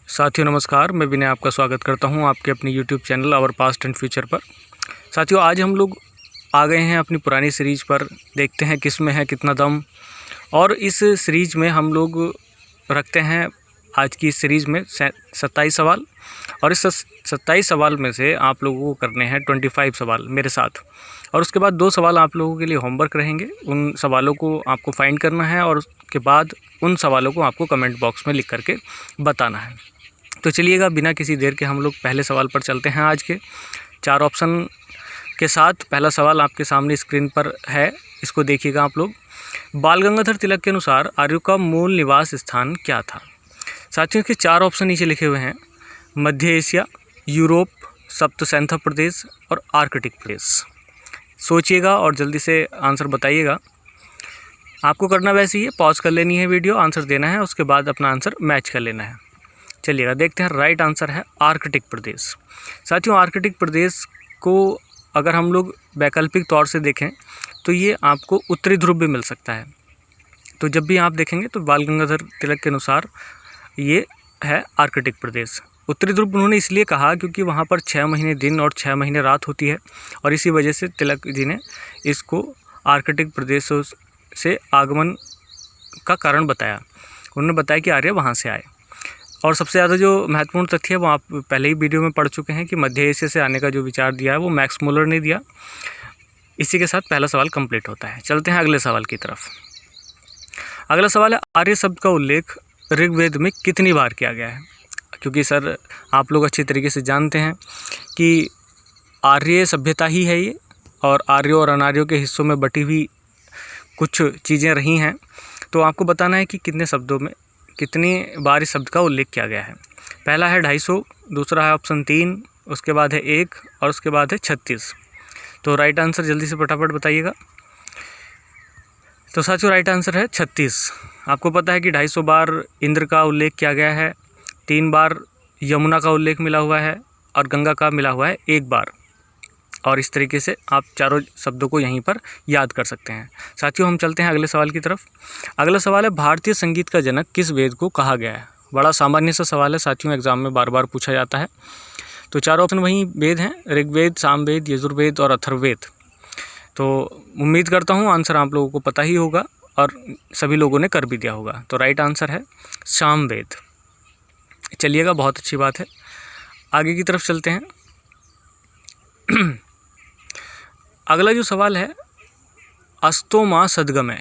साथियों नमस्कार, मैं विनय आपका स्वागत करता हूं आपके अपने YouTube channel our past and future पर। साथियों आज हम लोग आ गए हैं अपनी पुरानी सीरीज़ पर। देखते हैं किस में है कितना दम। और इस सीरीज़ में हम लोग रखते हैं आज की इस सीरीज़ में 27 सवाल, और इस 27 सवाल में से आप लोगों को करने हैं 25 सवाल मेरे साथ। और उसके बाद 2 सवाल आप लोगों के लिए होमवर्क रहेंगे। उन सवालों को आपको फाइंड करना है और उसके बाद उन सवालों को आपको कमेंट बॉक्स में लिख करके बताना है। तो चलिएगा बिना किसी देर के हम लोग पहले सवाल पर चलते हैं। आज के 4 ऑप्शन के साथ पहला सवाल आपके सामने स्क्रीन पर है, इसको देखिएगा आप लोग। बाल गंगाधर तिलक के अनुसार आर्यों का मूल निवास स्थान क्या था? साथियों के 4 ऑप्शन नीचे लिखे हुए हैं: मध्य एशिया, यूरोप, सप्त सैंथा प्रदेश और आर्कटिक प्रदेश। सोचिएगा और जल्दी से आंसर बताइएगा। आपको करना वैसे ही है, पॉज कर लेनी है वीडियो, आंसर देना है, उसके बाद अपना आंसर मैच कर लेना है। चलिएगा देखते हैं। राइट आंसर है आर्कटिक प्रदेश। साथियों आर्कटिक प्रदेश को अगर हम लोग वैकल्पिक तौर से देखें तो ये आपको उत्तरी ध्रुव भी मिल सकता है। तो जब भी आप देखेंगे तो बाल गंगाधर तिलक के अनुसार ये है आर्कटिक प्रदेश। उत्तरी ध्रुव उन्होंने इसलिए कहा क्योंकि वहाँ पर 6 महीने दिन और 6 महीने रात होती है, और इसी वजह से तिलक जी ने इसको आर्कटिक प्रदेशों से आगमन का कारण बताया। उन्होंने बताया कि आर्य वहाँ से आए। और सबसे ज़्यादा जो महत्वपूर्ण तथ्य है वो आप पहले ही वीडियो में पढ़ चुके हैं कि मध्य एशिया से आने का जो विचार दिया है वो मैक्स मुलर ने दिया। इसी के साथ पहला सवाल कंप्लीट होता है। चलते हैं अगले सवाल की तरफ। अगला सवाल है आर्य शब्द का उल्लेख ऋग्वेद में कितनी बार किया गया है? क्योंकि सर आप लोग अच्छी तरीके से जानते हैं कि आर्य सभ्यता ही है ये, और आर्यों और अनार्यों के हिस्सों में बटी हुई कुछ चीज़ें रही हैं। तो आपको बताना है कि कितने शब्दों में कितनी बार इस शब्द का उल्लेख किया गया है। पहला है 250, दूसरा है ऑप्शन 3, उसके बाद है 1 और उसके बाद है 36। तो राइट आंसर जल्दी से फटाफट बताइएगा। तो साथियों राइट आंसर है 36। आपको पता है कि 250 बार इंद्र का उल्लेख किया गया है, 3 बार यमुना का उल्लेख मिला हुआ है और गंगा का मिला हुआ है 1 बार। और इस तरीके से आप चारों शब्दों को यहीं पर याद कर सकते हैं। साथियों हम चलते हैं अगले सवाल की तरफ। अगला सवाल है भारतीय संगीत का जनक किस वेद को कहा गया है? बड़ा सामान्य सा सवाल है साथियों, एग्जाम में बार बार पूछा जाता है। तो 4 ऑप्शन वही वेद हैं: ऋग्वेद, सामवेद, यजुर्वेद और अथर्ववेद। तो उम्मीद करता हूँ आंसर आप लोगों को पता ही होगा और सभी लोगों ने कर भी दिया होगा। तो राइट आंसर है सामवेद। चलिएगा बहुत अच्छी बात है, आगे की तरफ चलते हैं। अगला जो सवाल है अस्तो मां सद्गमय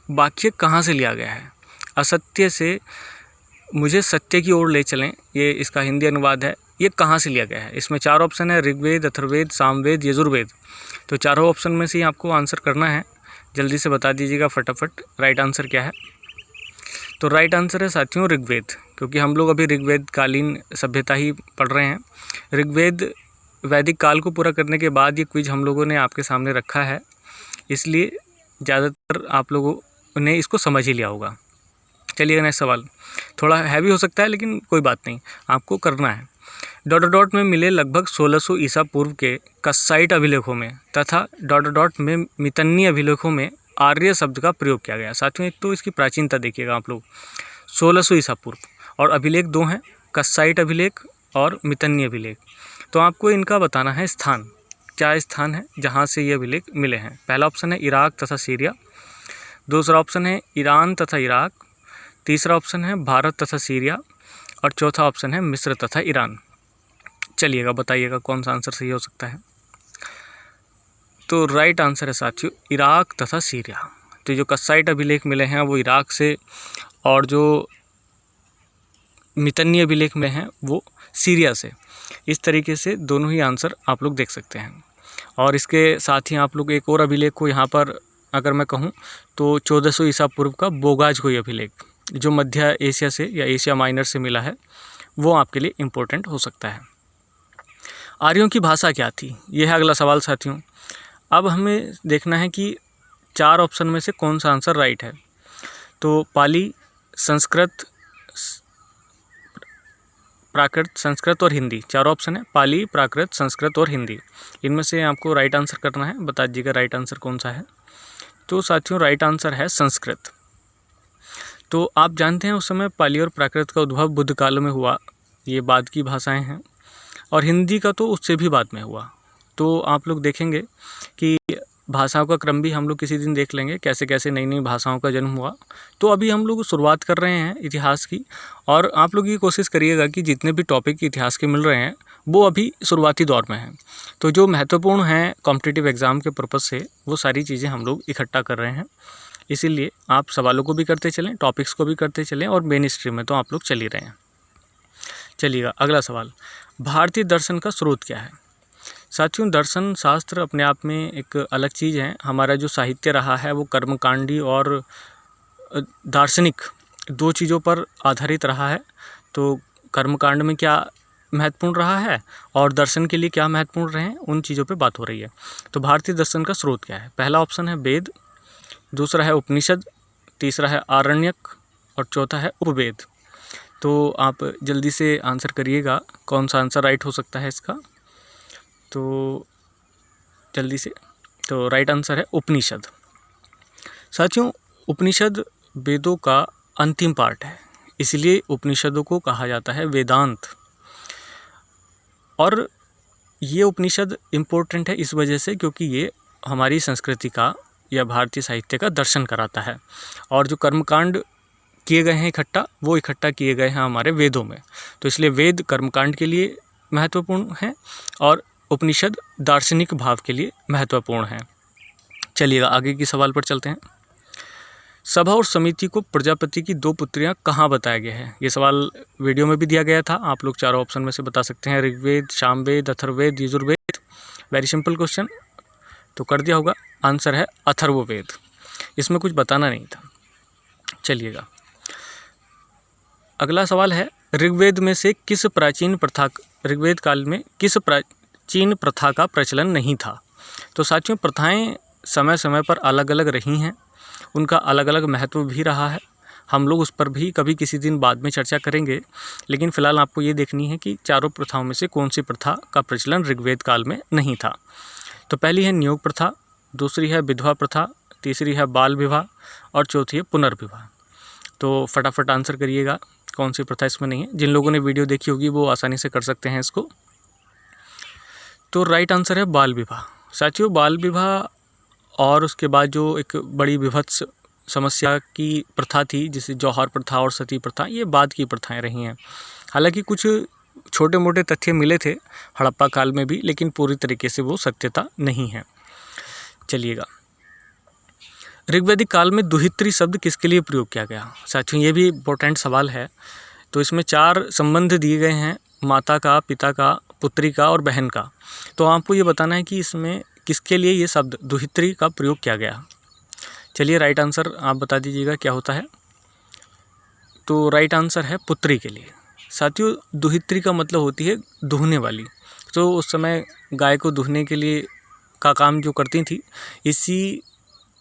वाक्य कहाँ से लिया गया है? असत्य से मुझे सत्य की ओर ले चलें, ये इसका हिंदी अनुवाद है। ये कहाँ से लिया गया है? इसमें 4 ऑप्शन है: ऋग्वेद, अथर्ववेद, सामवेद, यजुर्वेद। तो चारों ऑप्शन में से ही आपको आंसर करना है। जल्दी से बता दीजिएगा फटाफट राइट आंसर क्या है। तो राइट आंसर है साथियों ऋग्वेद, क्योंकि हम लोग अभी ऋग्वेद कालीन सभ्यता ही पढ़ रहे हैं। ऋग्वेद वैदिक काल को पूरा करने के बाद ये क्विज हम लोगों ने आपके सामने रखा है, इसलिए ज़्यादातर आप लोगों ने इसको समझ ही लिया होगा। चलिए नेक्स्ट सवाल थोड़ा हैवी हो सकता है, लेकिन कोई बात नहीं, आपको करना है। डॉट डॉट में मिले लगभग 1600 ईसा पूर्व के कस्साइट अभिलेखों में तथा डॉट डॉट में मितन्नी अभिलेखों में आर्य शब्द का प्रयोग किया गया। साथियों एक तो इसकी प्राचीनता देखिएगा आप लोग, 1600 ईसा पूर्व, और अभिलेख 2 हैं, कस्साइट अभिलेख और मितन्नी अभिलेख। तो आपको इनका बताना है स्थान, क्या स्थान है जहाँ से ये अभिलेख मिले हैं। पहला ऑप्शन है इराक तथा सीरिया, दूसरा ऑप्शन है ईरान तथा इराक, तीसरा ऑप्शन है भारत तथा सीरिया, और चौथा ऑप्शन है मिस्र तथा ईरान। चलिएगा बताइएगा कौन सा आंसर सही हो सकता है। तो राइट आंसर है साथियों इराक तथा सीरिया। तो जो कस्साइट अभिलेख मिले हैं वो इराक से, और जो मितन्नी अभिलेख में हैं वो सीरिया से। इस तरीके से दोनों ही आंसर आप लोग देख सकते हैं। और इसके साथ ही आप लोग एक और अभिलेख को यहाँ पर अगर मैं कहूँ तो 1400 ईसा पूर्व का बोगाजकोई अभिलेख, जो मध्य एशिया से या एशिया माइनर से मिला है, वो आपके लिए इम्पोर्टेंट हो सकता है। आर्यों की भाषा क्या थी? यह है अगला सवाल साथियों। अब हमें देखना है कि 4 ऑप्शन में से कौन सा आंसर राइट है। तो पाली, संस्कृत, प्राकृत, संस्कृत और हिंदी, 4 ऑप्शन है: पाली, प्राकृत, संस्कृत और हिंदी। इनमें से आपको राइट आंसर करना है। बता दीजिएगा राइट आंसर कौन सा है। तो साथियों राइट आंसर है संस्कृत। तो आप जानते हैं उस समय पाली और प्राकृत का उद्भव बुद्ध काल में हुआ, ये बाद की भाषाएं हैं, और हिंदी का तो उससे भी बाद में हुआ। तो आप लोग देखेंगे कि भाषाओं का क्रम भी हम लोग किसी दिन देख लेंगे, कैसे कैसे नई नई भाषाओं का जन्म हुआ। तो अभी हम लोग शुरुआत कर रहे हैं इतिहास की, और आप लोग ये कोशिश करिएगा कि जितने भी टॉपिक इतिहास के मिल रहे हैं वो अभी शुरुआती दौर में हैं। तो जो महत्वपूर्ण हैं कॉम्पिटिटिव एग्ज़ाम के पर्पज़ से, वो सारी चीज़ें हम लोग इकट्ठा कर रहे हैं। इसीलिए आप सवालों को भी करते चलें, टॉपिक्स को भी करते चलें, और मेन स्ट्रीम में तो आप लोग चल ही रहे हैं। चलिएगा अगला सवाल, भारतीय दर्शन का स्रोत क्या है? साथियों, दर्शन शास्त्र अपने आप में एक अलग चीज़ है। हमारा जो साहित्य रहा है वो कर्मकांडी और दार्शनिक दो चीज़ों पर आधारित रहा है। तो कर्मकांड में क्या महत्वपूर्ण रहा है और दर्शन के लिए क्या महत्वपूर्ण रहे हैं, उन चीज़ों पे बात हो रही है। तो भारतीय दर्शन का स्रोत क्या है? पहला ऑप्शन है वेद, दूसरा है उपनिषद, तीसरा है आरण्यक, और चौथा है उपवेद। तो आप जल्दी से आंसर करिएगा, कौन सा आंसर राइट हो सकता है इसका। तो जल्दी से, तो राइट आंसर है उपनिषद। साथियों, उपनिषद वेदों का अंतिम पार्ट है, इसलिए उपनिषदों को कहा जाता है वेदांत। और ये उपनिषद इम्पोर्टेंट है इस वजह से क्योंकि ये हमारी संस्कृति का या भारतीय साहित्य का दर्शन कराता है। और जो कर्मकांड किए गए हैं इकट्ठा, वो इकट्ठा किए गए हैं हमारे वेदों में। तो इसलिए वेद कर्मकांड के लिए महत्वपूर्ण हैं और उपनिषद दार्शनिक भाव के लिए महत्वपूर्ण हैं। चलिएगा आगे की सवाल पर चलते हैं। सभा और समिति को प्रजापति की दो पुत्रियां कहाँ बताया गया है? ये सवाल वीडियो में भी दिया गया था, आप लोग चारों ऑप्शन में से बता सकते हैं, Rigveda, Samaveda, Atharvaveda, Yajurveda. Very simple question, तो कर दिया होगा। आंसर है अथर्ववेद, इसमें कुछ बताना नहीं था। चलिएगा अगला सवाल है, ऋग्वेद में से किस प्राचीन प्रथा, ऋग्वेद काल में किस प्राचीन प्रथा का प्रचलन नहीं था? तो साथियों, प्रथाएं समय समय पर अलग अलग रही हैं, उनका अलग अलग महत्व भी रहा है। हम लोग उस पर भी कभी किसी दिन बाद में चर्चा करेंगे, लेकिन फ़िलहाल आपको ये देखनी है कि चारों प्रथाओं में से कौन सी प्रथा का प्रचलन ऋग्वेद काल में नहीं था। तो पहली है नियोग प्रथा, दूसरी है विधवा प्रथा, तीसरी है बाल विवाह, और चौथी है पुनर्विवाह। तो फटाफट आंसर करिएगा, कौन सी प्रथा इसमें नहीं है। जिन लोगों ने वीडियो देखी होगी वो आसानी से कर सकते हैं इसको। तो राइट आंसर है बाल विवाह। साथियों, बाल विवाह और उसके बाद जो एक बड़ी विभत्स समस्या की प्रथा थी, जिसे जौहर प्रथा और सती प्रथा, ये बाद की प्रथाएं रही हैं। हालांकि कुछ छोटे मोटे तथ्य मिले थे हड़प्पा काल में भी, लेकिन पूरी तरीके से वो सत्यता नहीं है। चलिएगा, ऋग्वैदिक काल में दुहित्री शब्द किसके लिए प्रयोग किया गया? साथियों, ये भी इम्पोर्टेंट सवाल है। तो इसमें 4 संबंध दिए गए हैं, माता का, पिता का, पुत्री का और बहन का। तो आपको ये बताना है कि इसमें किसके लिए ये शब्द दुहित्री का प्रयोग किया गया। चलिए राइट आंसर आप बता दीजिएगा क्या होता है। तो राइट आंसर है पुत्री के लिए। साथियों, दुहित्री का मतलब होती है दूहने वाली। तो उस समय गाय को दूहने के लिए का काम जो करती थी इसी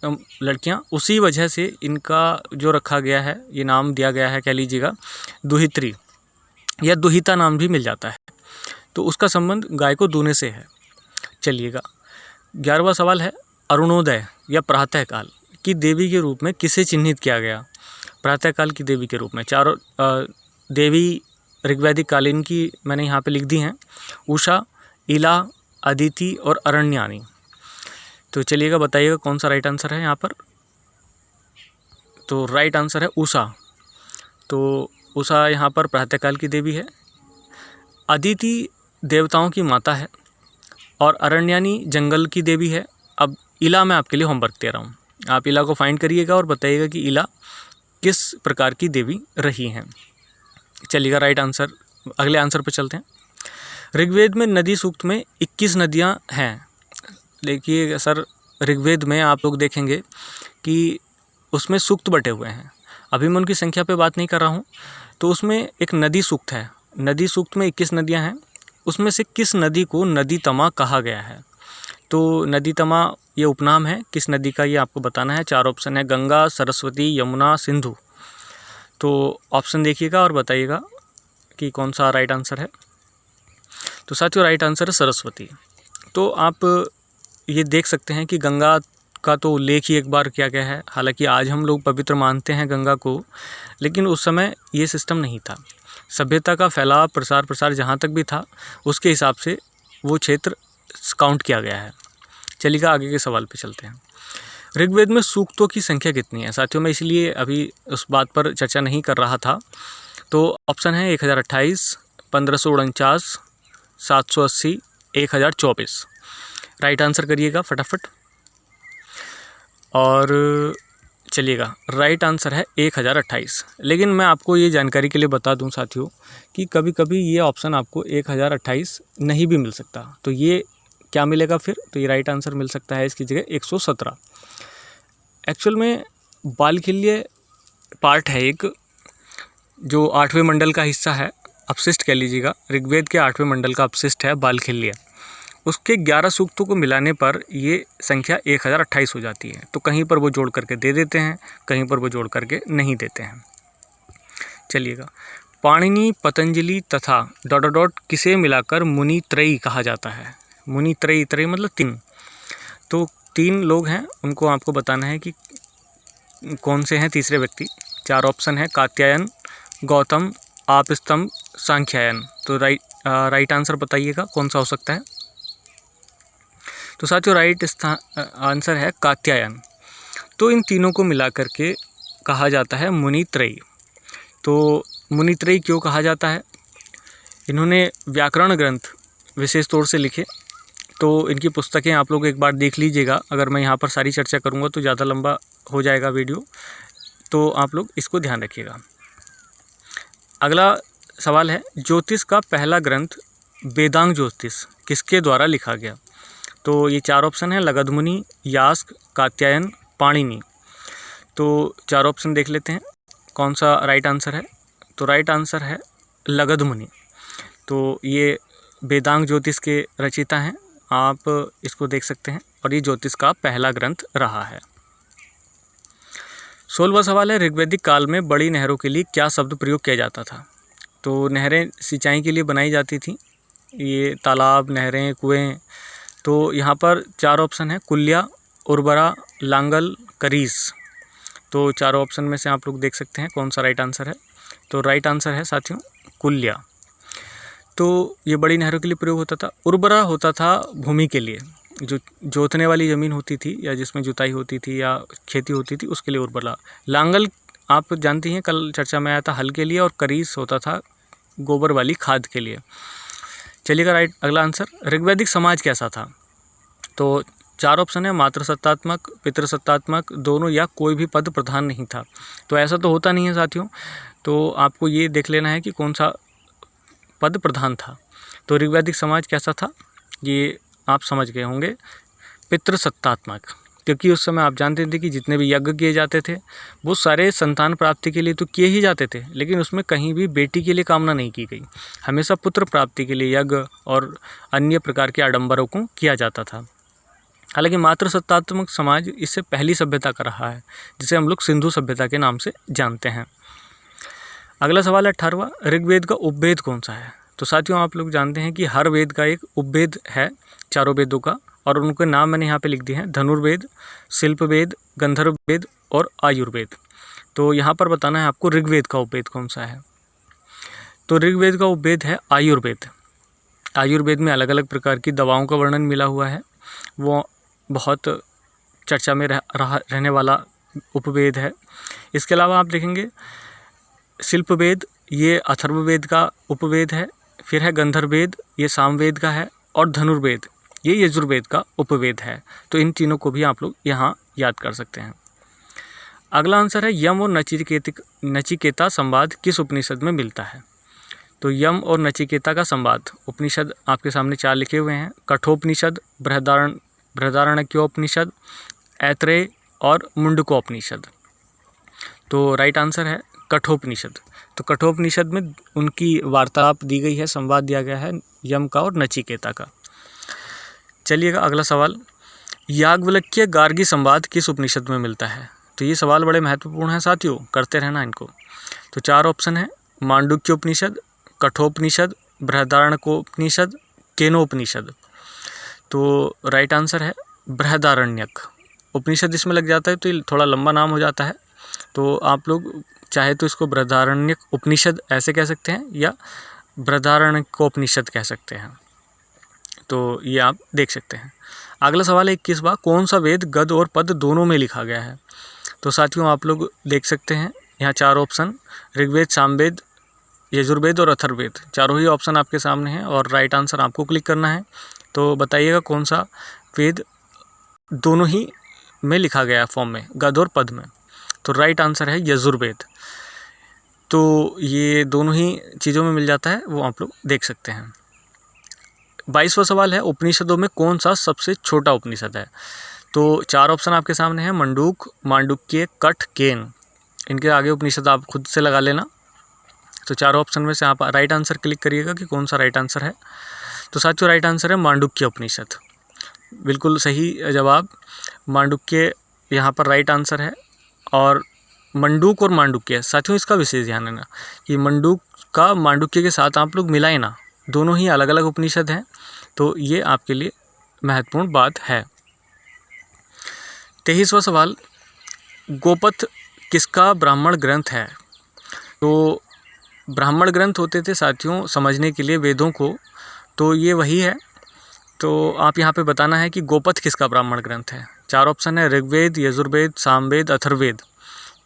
लड़कियां, उसी वजह से इनका जो रखा गया है, ये नाम दिया गया है, कह लीजिएगा दुहित्री, या दुहिता नाम भी मिल जाता है। तो उसका संबंध गाय को दूहने से है। चलिएगा 11वां सवाल है, अरुणोदय या प्रातःकाल की देवी के रूप में किसे चिन्हित किया गया? प्रातःकाल की देवी के रूप में चारों देवी ऋग्वैदिक कालीन की मैंने यहाँ पे लिख दी हैं, उषा, इला, अदिति और अरण्यानी। तो चलिएगा बताइएगा कौन सा राइट आंसर है यहाँ पर। तो राइट आंसर है उषा। तो उषा यहाँ पर प्रातःकाल की देवी है। अदिति देवताओं की माता है और अरण्यानी जंगल की देवी है। अब इला मैं आपके लिए होमवर्क दे रहा हूँ, आप इला को फाइंड करिएगा और बताइएगा कि इला किस प्रकार की देवी रही हैं। चलिएगा राइट आंसर, अगले आंसर पर चलते हैं। ऋग्वेद में नदी सूक्त में 21 नदियाँ हैं। देखिए सर, ऋग्वेद में आप लोग देखेंगे कि उसमें सूक्त बटे हुए हैं। अभी मैं उनकी संख्या पे बात नहीं कर रहा हूँ। तो उसमें एक नदी सूक्त है, नदी सूक्त में 21 नदियाँ हैं। उसमें से किस नदी को नदी तमा कहा गया है? तो नदी तमा ये उपनाम है किस नदी का, ये आपको बताना है। 4 ऑप्शन है, गंगा, सरस्वती, यमुना, सिंधु। तो ऑप्शन देखिएगा और बताइएगा कि कौन सा राइट आंसर है। तो साथियों, राइट आंसर है सरस्वती। तो आप ये देख सकते हैं कि गंगा का तो उल्लेख ही एक बार किया गया है। हालांकि आज हम लोग पवित्र मानते हैं गंगा को, लेकिन उस समय ये सिस्टम नहीं था। सभ्यता का फैलाव प्रसार जहाँ तक भी था उसके हिसाब से वो क्षेत्र काउंट किया गया है। चलिए आगे के सवाल पे चलते हैं। ऋग्वेद में सूक्तों की संख्या कितनी है? साथियों, मैं इसलिए अभी उस बात पर चर्चा नहीं कर रहा था। तो ऑप्शन है 1028, 1549, 780, 1024। राइट आंसर करिएगा फटाफट। और चलिएगा, राइट आंसर है 1028। लेकिन मैं आपको ये जानकारी के लिए बता दूं साथियों कि कभी कभी ये ऑप्शन आपको 1028 नहीं भी मिल सकता। तो ये क्या मिलेगा फिर? तो ये राइट आंसर मिल सकता है इसकी जगह 117। एक्चुअल में बालखिल्य पार्ट है एक, जो 8वें मंडल का हिस्सा है, अपशिष्ट कह लीजिएगा। ऋग्वेद के 8वें मंडल का अपशिष्ट है बालखिल्य। उसके 11 सूक्तों को मिलाने पर ये संख्या 1028 हो जाती है। तो कहीं पर वो जोड़ करके दे देते हैं, कहीं पर वो जोड़ करके नहीं देते हैं। चलिएगा, पाणिनि, पतंजलि तथा ... किसे मिलाकर मुनित्रयी कहा जाता है? मुनित्रयी, त्रयी मतलब 3। तो 3 लोग हैं, उनको आपको बताना है कि कौन से हैं तीसरे व्यक्ति। 4 ऑप्शन है, कात्यायन, गौतम, आपस्तंभ, सांख्यायन। तो राइट आंसर बताइएगा कौन सा हो सकता है। तो साथियों, राइट आंसर है कात्यायन। तो इन तीनों को मिलाकर के कहा जाता है मुनित्रयी। तो मुनित्रयी क्यों कहा जाता है? इन्होंने व्याकरण ग्रंथ विशेष तौर से लिखे। तो इनकी पुस्तकें आप लोग एक बार देख लीजिएगा। अगर मैं यहाँ पर सारी चर्चा करूँगा तो ज़्यादा लंबा हो जाएगा वीडियो, तो आप लोग इसको ध्यान रखिएगा। अगला सवाल है, ज्योतिष का पहला ग्रंथ वेदांग ज्योतिष किसके द्वारा लिखा गया? तो ये 4 ऑप्शन है, लगध मुनि, यास्क, कात्यायन, पाणिनि। तो 4 ऑप्शन देख लेते हैं कौन सा राइट आंसर है। तो राइट आंसर है लगध मुनि। तो ये वेदांग ज्योतिष के रचयिता हैं, आप इसको देख सकते हैं, और ये ज्योतिष का पहला ग्रंथ रहा है। 16वां सवाल है, ऋग्वैदिक काल में बड़ी नहरों के लिए क्या शब्द प्रयोग किया जाता था? तो नहरें सिंचाई के लिए बनाई जाती थी, ये तालाब, नहरें, कुएं। तो यहाँ पर 4 ऑप्शन है, कुल्या, उर्वरा, लांगल, करीस। तो 4 ऑप्शन में से आप लोग देख सकते हैं कौन सा राइट आंसर है। तो राइट आंसर है साथियों कुल्या। तो ये बड़ी नहरों के लिए प्रयोग होता था। उर्वरा होता था भूमि के लिए, जो जोतने वाली ज़मीन होती थी या जिसमें जुताई होती थी या खेती होती थी, उसके लिए उर्वरा। लांगल आप जानती हैं, कल चर्चा में आया था, हल के लिए। और करीस होता था गोबर वाली खाद के लिए। चलिएगा, राइट अगला आंसर, ऋग्वैदिक समाज कैसा था? तो 4 ऑप्शन है, मातृसत्तात्मक, पितृसत्तात्मक, दोनों, या कोई भी पद प्रधान नहीं था। तो ऐसा तो होता नहीं है साथियों। तो आपको ये देख लेना है कि कौन सा पद प्रधान था। तो ऋग्वैदिक समाज कैसा था, ये आप समझ गए होंगे, पितृसत्तात्मक। क्योंकि उस समय आप जानते थे कि जितने भी यज्ञ किए जाते थे वो सारे संतान प्राप्ति के लिए तो किए ही जाते थे, लेकिन उसमें कहीं भी बेटी के लिए कामना नहीं की गई। हमेशा पुत्र प्राप्ति के लिए यज्ञ और अन्य प्रकार के आडंबरों को किया जाता था। हालांकि मातृसत्तात्मक समाज इससे पहली सभ्यता का रहा है, जिसे हम लोग सिंधु सभ्यता के नाम से जानते हैं। अगला सवाल है 18वां, ऋग्वेद का उपवेद कौन सा है? तो साथियों, आप लोग जानते हैं कि हर वेद का एक उपवेद है, चारों वेदों का, और उनके नाम मैंने यहाँ पे लिख दिए हैं, धनुर्वेद, शिल्पवेद, गंधर्ववेद और आयुर्वेद। तो यहाँ पर बताना है आपको ऋग्वेद का उपवेद कौन सा है। तो ऋग्वेद का उपवेद है आयुर्वेद। आयुर्वेद में अलग अलग प्रकार की दवाओं का वर्णन मिला हुआ है, वो बहुत चर्चा में रहने वाला उपवेद है। इसके अलावा आप देखेंगे शिल्पवेद, ये अथर्ववेद का उपवेद है। फिर है गंधर्ववेद, ये सामवेद का है। और धनुर्वेद, ये यजुर्वेद का उपवेद है। तो इन तीनों को भी आप लोग यहाँ याद कर सकते हैं। अगला आंसर है, यम और नचिकेता संवाद किस उपनिषद में मिलता है? तो यम और नचिकेता का संवाद उपनिषद आपके सामने 4 लिखे हुए हैं, कठोपनिषद, बृहदारण्यकोपनिषद, ऐत्रेय और मुंडकोपनिषद। तो राइट आंसर है कठोपनिषद। तो कठोपनिषद में उनकी वार्तालाप दी गई है, संवाद दिया गया है यम का और नचिकेता का। चलिएगा, अगला सवाल, याज्ञवल्क्य गार्गी संवाद किस उपनिषद में मिलता है? तो ये सवाल बड़े महत्वपूर्ण हैं साथियों, करते रहना इनको। तो 4 ऑप्शन है, मांडुक्योपनिषद, कठोपनिषद, बृहदारण्यकोपनिषद, केनोपनिषद। तो राइट आंसर है बृहदारण्यक। उपनिषद इसमें लग जाता है तो ये थोड़ा लंबा नाम हो जाता है। तो आप लोग चाहे तो इसको बृहदारण्यक उपनिषद ऐसे कह सकते हैं या बृहदारण्यकोपनिषद कह सकते हैं। तो ये आप देख सकते हैं। अगला सवाल है 21वां, कौन सा वेद गद और पद दोनों में लिखा गया है? तो साथियों आप लोग देख सकते हैं यहाँ 4 ऑप्शन, ऋग्वेद, सामवेद, यजुर्वेद और अथर्ववेद, चारों ही ऑप्शन आपके सामने हैं और राइट आंसर आपको क्लिक करना है। तो बताइएगा कौन सा वेद दोनों ही में लिखा गया है फॉर्म में, गद और पद में। तो राइट आंसर है यजुर्वेद। तो ये दोनों ही चीज़ों में मिल जाता है, वो आप लोग देख सकते हैं। 22वां सवाल है, उपनिषदों में कौन सा सबसे छोटा उपनिषद है? तो 4 ऑप्शन आपके सामने हैं, मंडूक, मांडुक्य, कठ, केन। इनके आगे उपनिषद आप खुद से लगा लेना। तो 4 ऑप्शन में से आप राइट आंसर क्लिक करिएगा कि कौन सा राइट आंसर है। तो साथियों राइट आंसर है मांडुक्य उपनिषद। बिल्कुल सही जवाब, मांडुक्य यहाँ पर राइट आंसर है। और मंडूक और मांडुक्य, साथियों इसका विशेष ध्यान है ना कि मंडूक का मांडुक्य के साथ आप लोग मिलाए ना, दोनों ही अलग अलग उपनिषद हैं। तो ये आपके लिए महत्वपूर्ण बात है। 23वां सवाल, गोपथ किसका ब्राह्मण ग्रंथ है? तो ब्राह्मण ग्रंथ होते थे साथियों समझने के लिए वेदों को, तो ये वही है। तो आप यहाँ पे बताना है कि गोपथ किसका ब्राह्मण ग्रंथ है। 4 ऑप्शन है, ऋग्वेद, यजुर्वेद, सामवेद, अथर्ववेद।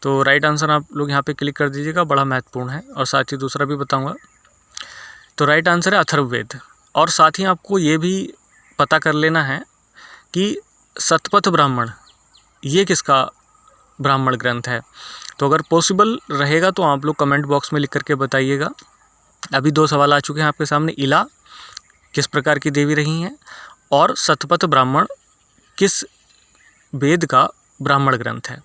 तो राइट आंसर आप लोग यहाँ पे क्लिक कर दीजिएगा, बड़ा महत्वपूर्ण है। और साथ ही दूसरा भी बताऊँगा। तो राइट आंसर है अथर्ववेद। और साथ ही आपको ये भी पता कर लेना है कि शतपथ ब्राह्मण ये किसका ब्राह्मण ग्रंथ है। तो अगर पॉसिबल रहेगा तो आप लोग कमेंट बॉक्स में लिख करके बताइएगा। अभी 2 सवाल आ चुके हैं आपके सामने, इला किस प्रकार की देवी रही हैं और शतपथ ब्राह्मण किस वेद का ब्राह्मण ग्रंथ है।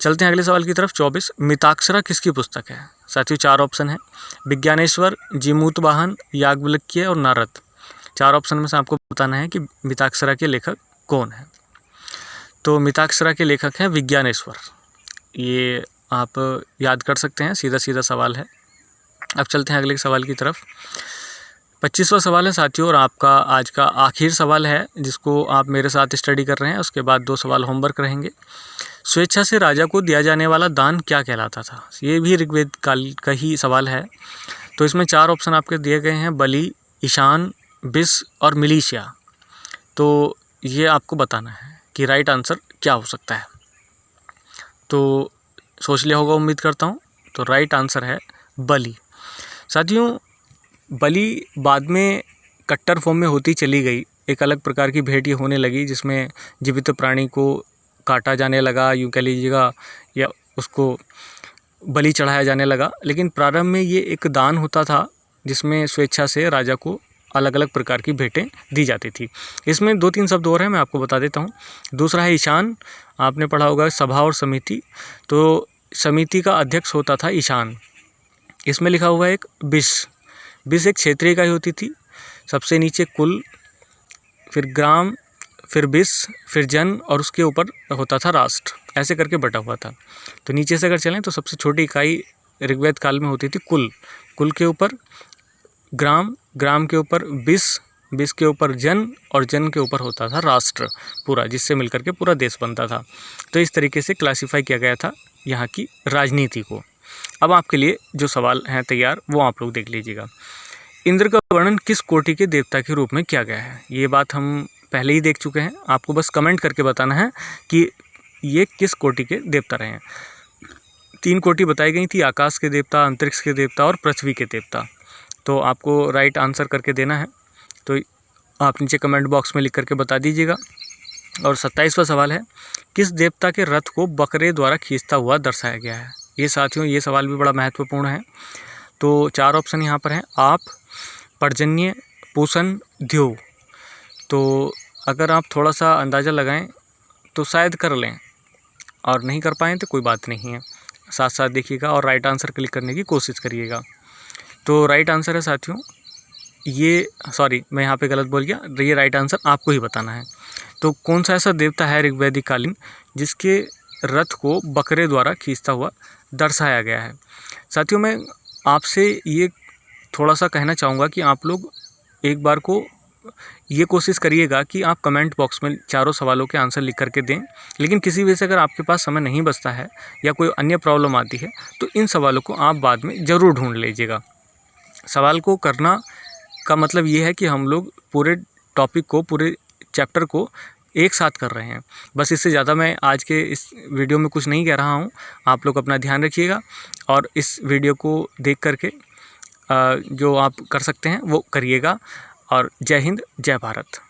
चलते हैं अगले सवाल की तरफ। 24, मिताक्षरा किसकी पुस्तक है? साथियों 4 ऑप्शन है, विज्ञानेश्वर, जीमूतवाहन, याज्ञवल्क्य और नारद। 4 ऑप्शन में से आपको बताना है कि मिताक्षरा के लेखक कौन है। तो मिताक्षरा के लेखक हैं विज्ञानेश्वर। ये आप याद कर सकते हैं, सीधा सीधा सवाल है। अब चलते हैं अगले सवाल की तरफ। 25वां सवाल है साथियों और आपका आज का आखिरी सवाल है, जिसको आप मेरे साथ स्टडी कर रहे हैं। उसके बाद 2 सवाल होमवर्क रहेंगे। स्वेच्छा से राजा को दिया जाने वाला दान क्या कहलाता था? ये भी ऋग्वेद काल का ही सवाल है। तो इसमें 4 ऑप्शन आपके दिए गए हैं, बलि, ईशान, विष और मिलिशिया। तो ये आपको बताना है कि राइट आंसर क्या हो सकता है। तो सोच लिया होगा उम्मीद करता हूँ। तो राइट आंसर है बलि। साथियों बलि बाद में कट्टर फॉर्म में होती चली गई, एक अलग प्रकार की भेंट ये होने लगी जिसमें जीवित प्राणी को काटा जाने लगा, यूँ कह लीजिएगा, या उसको बलि चढ़ाया जाने लगा। लेकिन प्रारंभ में ये एक दान होता था जिसमें स्वेच्छा से राजा को अलग अलग प्रकार की भेंटें दी जाती थी। इसमें 2-3 शब्द और हैं, मैं आपको बता देता हूँ। दूसरा है ईशान, आपने पढ़ा होगा सभा और समिति। तो समिति का अध्यक्ष होता था ईशान। इसमें लिखा हुआ है एक विष। विष एक क्षेत्रीय इकाई होती थी। सबसे नीचे कुल, फिर ग्राम, फिर विष, फिर जन और उसके ऊपर होता था राष्ट्र, ऐसे करके बटा हुआ था। तो नीचे से अगर चलें तो सबसे छोटी इकाई ऋग्वेद काल में होती थी कुल, कुल के ऊपर ग्राम, ग्राम के ऊपर विष, विष के ऊपर जन और जन के ऊपर होता था राष्ट्र पूरा, जिससे मिलकर के पूरा देश बनता था। तो इस तरीके से क्लासीफाई किया गया था यहाँ की राजनीति को। अब आपके लिए जो सवाल हैं तैयार, वो आप लोग देख लीजिएगा। इंद्र का वर्णन किस कोटि के देवता के रूप में किया गया है? ये बात हम पहले ही देख चुके हैं, आपको बस कमेंट करके बताना है कि ये किस कोटि के देवता रहे हैं। 3 कोटि बताई गई थी, आकाश के देवता, अंतरिक्ष के देवता और पृथ्वी के देवता। तो आपको राइट आंसर करके देना है। तो आप नीचे कमेंट बॉक्स में लिख करके बता दीजिएगा। और 27वां सवाल है, किस देवता के रथ को बकरे द्वारा खींचता हुआ दर्शाया गया है? ये साथियों ये सवाल भी बड़ा महत्वपूर्ण है। तो 4 ऑप्शन यहाँ पर हैं, आप, पर्जन्य, पूषण, ध्युव। तो अगर आप थोड़ा सा अंदाज़ा लगाएं तो शायद कर लें, और नहीं कर पाएँ तो कोई बात नहीं है, साथ साथ देखिएगा और राइट आंसर क्लिक करने की कोशिश करिएगा। तो राइट आंसर है साथियों ये, सॉरी मैं यहाँ पे गलत बोल गया, ये राइट आंसर आपको ही बताना है। तो कौन सा ऐसा देवता है ऋग्वैदिक कालीन जिसके रथ को बकरे द्वारा खींचता हुआ दर्शाया गया है? साथियों मैं आपसे ये थोड़ा सा कहना चाहूँगा कि आप लोग एक बार को ये कोशिश करिएगा कि आप कमेंट बॉक्स में चारों सवालों के आंसर लिख करके दें। लेकिन किसी वजह से अगर आपके पास समय नहीं बचता है या कोई अन्य प्रॉब्लम आती है तो इन सवालों को आप बाद में ज़रूर ढूंढ लीजिएगा। सवाल को करना का मतलब ये है कि हम लोग पूरे टॉपिक को, पूरे चैप्टर को एक साथ कर रहे हैं। बस इससे ज़्यादा मैं आज के इस वीडियो में कुछ नहीं कह रहा हूँ। आप लोग अपना ध्यान रखिएगा और इस वीडियो को देख करके जो आप कर सकते हैं वो करिएगा। और जय हिंद, जय भारत।